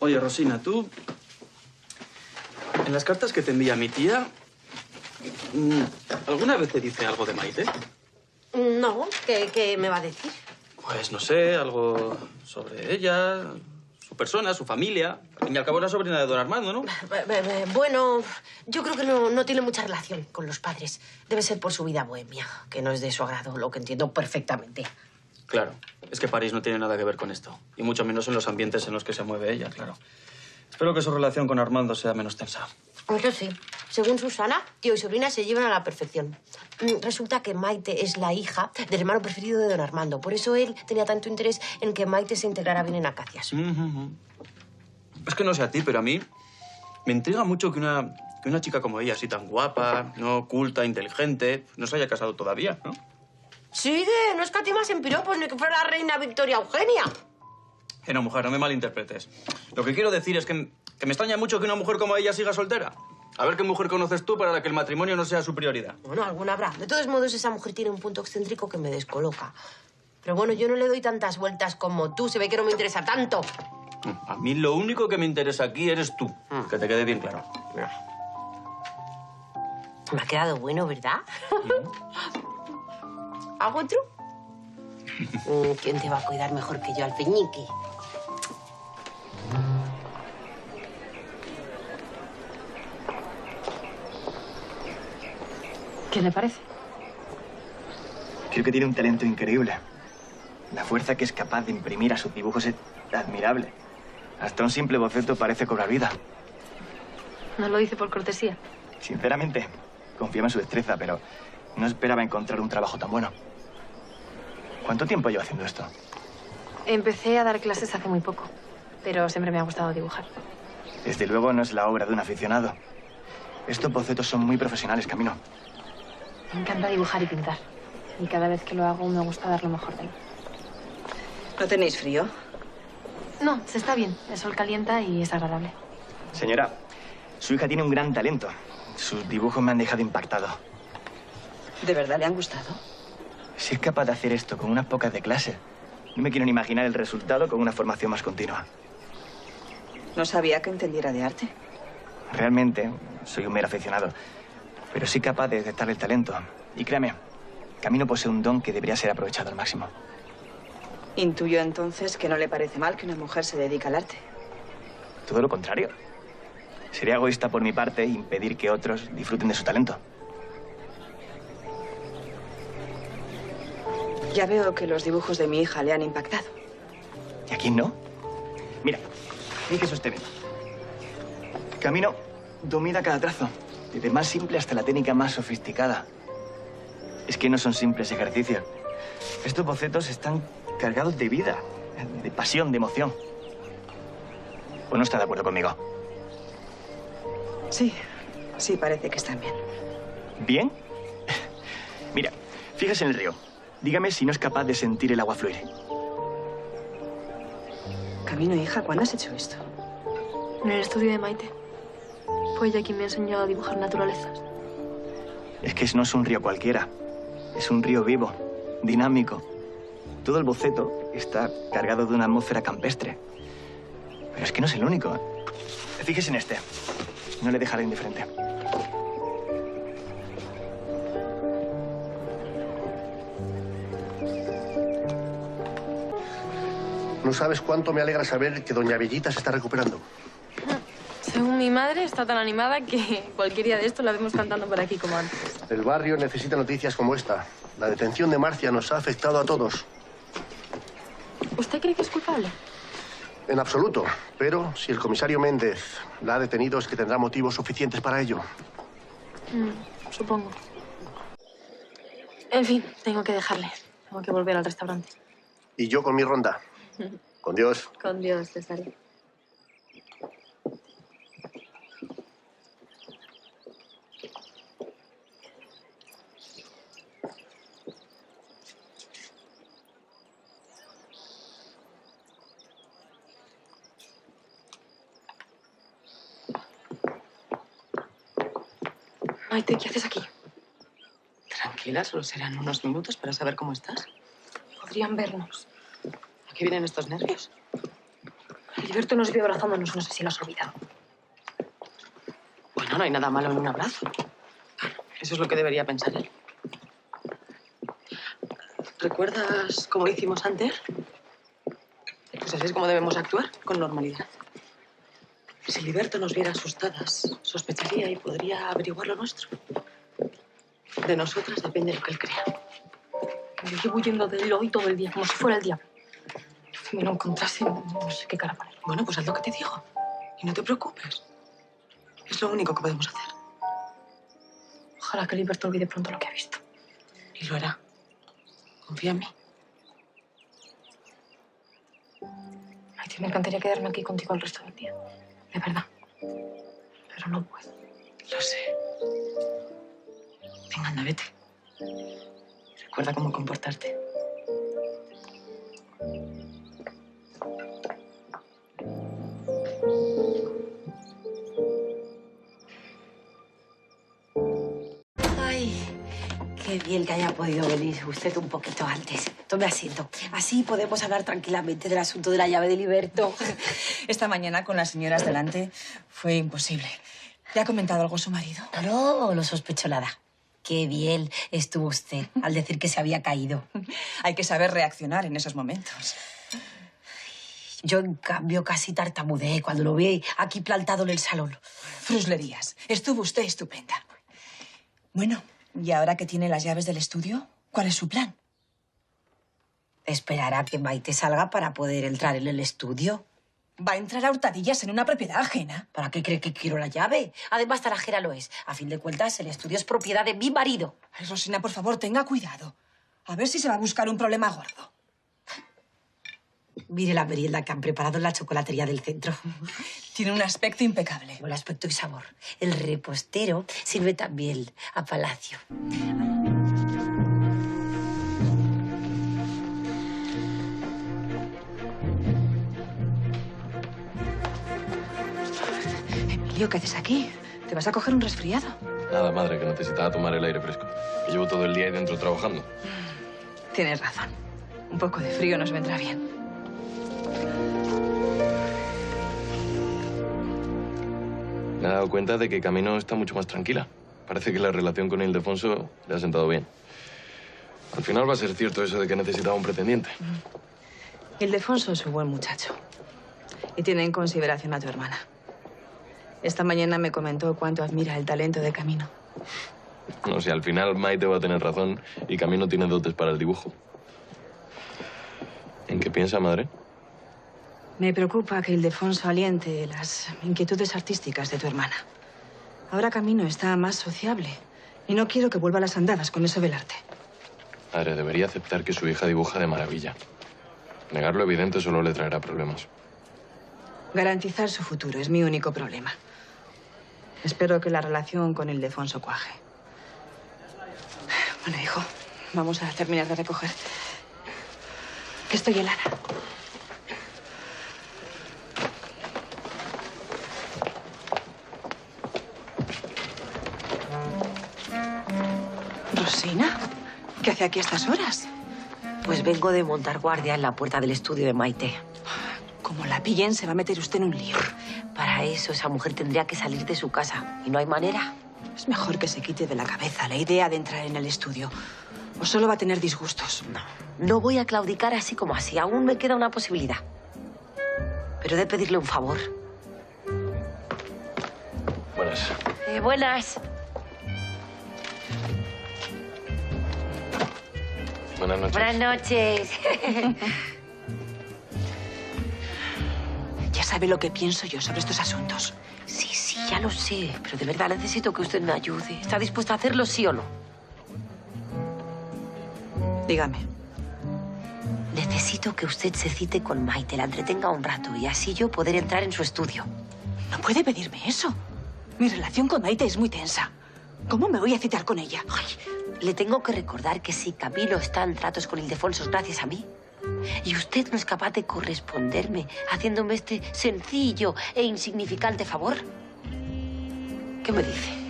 Oye, Rosina, tú... En las cartas que te envía mi tía... ¿alguna vez te dice algo de Maite? No, ¿qué me va a decir? Pues no sé, algo sobre ella, su persona, su familia. Al fin y al cabo es la sobrina de don Armando, ¿no? Bueno, yo creo que no tiene mucha relación con los padres. Debe ser por su vida bohemia, que no es de su agrado, lo que entiendo perfectamente. Claro, es que París no tiene nada que ver con esto. Y mucho menos en los ambientes en los que se mueve ella, claro. Espero que su relación con Armando sea menos tensa. Eso sí, según Susana, tío y sobrina se llevan a la perfección. Resulta que Maite es la hija del hermano preferido de don Armando. Por eso él tenía tanto interés en que Maite se integrara bien en Acacias. Es que no sé a ti, pero a mí me intriga mucho que una chica como ella, así tan guapa, no culta, inteligente, no se haya casado todavía, ¿no? Sigue, no escatimas en piropos ni que fuera la reina Victoria Eugenia. No, mujer, no me malinterpretes. Lo que quiero decir es que me extraña mucho que una mujer como ella siga soltera. A ver qué mujer conoces tú para la que el matrimonio no sea su prioridad. Bueno, alguna habrá. De todos modos, esa mujer tiene un punto excéntrico que me descoloca. Pero bueno, yo no le doy tantas vueltas como tú. Se ve que no me interesa tanto. A mí lo único que me interesa aquí eres tú. Que te quede bien claro. Me ha quedado bueno, ¿verdad? ¿Hago otro? ¿Quién te va a cuidar mejor que yo al peñique? ¿Qué le parece? Creo que tiene un talento increíble. La fuerza que es capaz de imprimir a sus dibujos es admirable. Hasta un simple boceto parece cobrar vida. ¿No lo dice por cortesía? Sinceramente, confiaba en su destreza, pero no esperaba encontrar un trabajo tan bueno. ¿Cuánto tiempo lleva haciendo esto? Empecé a dar clases hace muy poco, pero siempre me ha gustado dibujar. Desde luego no es la obra de un aficionado. Estos bocetos son muy profesionales, Camino. Me encanta dibujar y pintar. Y cada vez que lo hago me gusta dar lo mejor de mí. ¿No tenéis frío? No, se está bien. El sol calienta y es agradable. Señora, su hija tiene un gran talento. Sus dibujos me han dejado impactado. ¿De verdad le han gustado? Si es capaz de hacer esto con unas pocas de clase, no me quiero ni imaginar el resultado con una formación más continua. No sabía que entendiera de arte. Realmente, soy un mero aficionado, pero sí capaz de detectar el talento. Y créame, Camino posee un don que debería ser aprovechado al máximo. Intuyo entonces que no le parece mal que una mujer se dedique al arte. Todo lo contrario. Sería egoísta por mi parte impedir que otros disfruten de su talento. Ya veo que los dibujos de mi hija le han impactado. ¿Y a quién no? Mira, fíjese usted bien. Camino domina cada trazo, desde el más simple hasta la técnica más sofisticada. Es que no son simples ejercicios. Estos bocetos están cargados de vida, de pasión, de emoción. ¿O no está de acuerdo conmigo? Sí, sí, parece que están bien. ¿Bien? Mira, fíjese en el río. Dígame si no es capaz de sentir el agua fluir. Camino, hija, ¿cuándo has hecho esto? En el estudio de Maite. Fue ella quien me enseñó a dibujar naturalezas. Es que no es un río cualquiera. Es un río vivo, dinámico. Todo el boceto está cargado de una atmósfera campestre. Pero es que no es el único. Fíjese en este. No le dejaré indiferente. No sabes cuánto me alegra saber que doña Bellita se está recuperando. Según mi madre, está tan animada que cualquier día de esto la vemos cantando por aquí como antes. El barrio necesita noticias como esta. La detención de Marcia nos ha afectado a todos. ¿Usted cree que es culpable? En absoluto. Pero si el comisario Méndez la ha detenido es que tendrá motivos suficientes para ello. Supongo. En fin, tengo que dejarle. Tengo que volver al restaurante. Y yo con mi ronda. Con Dios. Con Dios, César. Maite, ¿qué haces aquí? Tranquila, solo serán unos minutos para saber cómo estás. Podrían vernos. ¿A qué vienen estos nervios? Gilberto nos vio abrazándonos, no sé si lo has olvidado. Bueno, no hay nada malo en un abrazo. Eso es lo que debería pensar él. ¿Recuerdas cómo hicimos antes? Pues así es como debemos actuar, con normalidad. Si Gilberto nos viera asustadas, sospecharía y podría averiguar lo nuestro. De nosotras depende lo que él crea. Yo llevo huyendo de él hoy todo el día, como si fuera el diablo. Si me lo encontrase, no sé qué cara poner. Bueno, pues haz lo que te digo. Y no te preocupes. Es lo único que podemos hacer. Ojalá que Gilberto olvide pronto lo que ha visto. Y lo hará. Confía en mí. Ay, tío, me encantaría quedarme aquí contigo el resto del día. De verdad. Pero no puedo. Lo sé. Venga, anda, vete. Recuerda cómo comportarte. Ay, qué bien que haya podido venir usted un poquito antes. Tome asiento. Así podemos hablar tranquilamente del asunto de la llave de Gilberto. Esta mañana, con las señoras delante, fue imposible. ¿Le ha comentado algo su marido? No lo sospecho nada. Qué bien estuvo usted al decir que se había caído. Hay que saber reaccionar en esos momentos. Yo, en cambio, casi tartamudeé cuando lo vi aquí plantado en el salón. Fruslerías. Estuvo usted estupenda. Bueno, ¿y ahora que tiene las llaves del estudio? ¿Cuál es su plan? Esperar a que Maite salga para poder entrar en el estudio. ¿Va a entrar a hurtadillas en una propiedad ajena? ¿Para qué cree que quiero la llave? Además, tan ajena lo es. A fin de cuentas, el estudio es propiedad de mi marido. Ay, Rosina, por favor, tenga cuidado. A ver si se va a buscar un problema gordo. Mire la merienda que han preparado en la chocolatería del centro. Tiene un aspecto impecable. Buen aspecto y sabor. El repostero sirve también a palacio. Emilio, ¿qué haces aquí? ¿Te vas a coger un resfriado? Nada, madre, que necesitaba tomar el aire fresco. Que llevo todo el día ahí dentro trabajando. Tienes razón. Un poco de frío nos vendrá bien. Me he dado cuenta de que Camino está mucho más tranquila. Parece que la relación con Ildefonso le ha sentado bien. Al final va a ser cierto eso de que necesitaba un pretendiente. Ildefonso es un buen muchacho. Y tiene en consideración a tu hermana. Esta mañana me comentó cuánto admira el talento de Camino. No sé, al final Maite va a tener razón y Camino tiene dotes para el dibujo. ¿En qué piensa, madre? Me preocupa que Ildefonso aliente las inquietudes artísticas de tu hermana. Ahora Camino está más sociable y no quiero que vuelva a las andadas con eso del arte. Madre, debería aceptar que su hija dibuja de maravilla. Negar lo evidente solo le traerá problemas. Garantizar su futuro es mi único problema. Espero que la relación con Ildefonso cuaje. Bueno, hijo, vamos a terminar de recoger. Que estoy helada. Rosina, ¿qué hace aquí a estas horas? Pues vengo de montar guardia en la puerta del estudio de Maite. Como la pillen, se va a meter usted en un lío. Para eso, esa mujer tendría que salir de su casa. ¿Y no hay manera? Es mejor que se quite de la cabeza la idea de entrar en el estudio. O solo va a tener disgustos. No voy a claudicar así como así. Aún me queda una posibilidad. Pero he de pedirle un favor. Buenas. Buenas. Buenas noches. Buenas noches. Ya sabe lo que pienso yo sobre estos asuntos. Sí, ya lo sé. Pero de verdad necesito que usted me ayude. ¿Está dispuesta a hacerlo, sí o no? Dígame. Necesito que usted se cite con Maite, la entretenga un rato y así yo poder entrar en su estudio. No puede pedirme eso. Mi relación con Maite es muy tensa. ¿Cómo me voy a citar con ella? Ay, le tengo que recordar que si Camilo está en tratos con Ildefonso es gracias a mí. Y usted no es capaz de corresponderme haciéndome este sencillo e insignificante favor. ¿Qué me dice?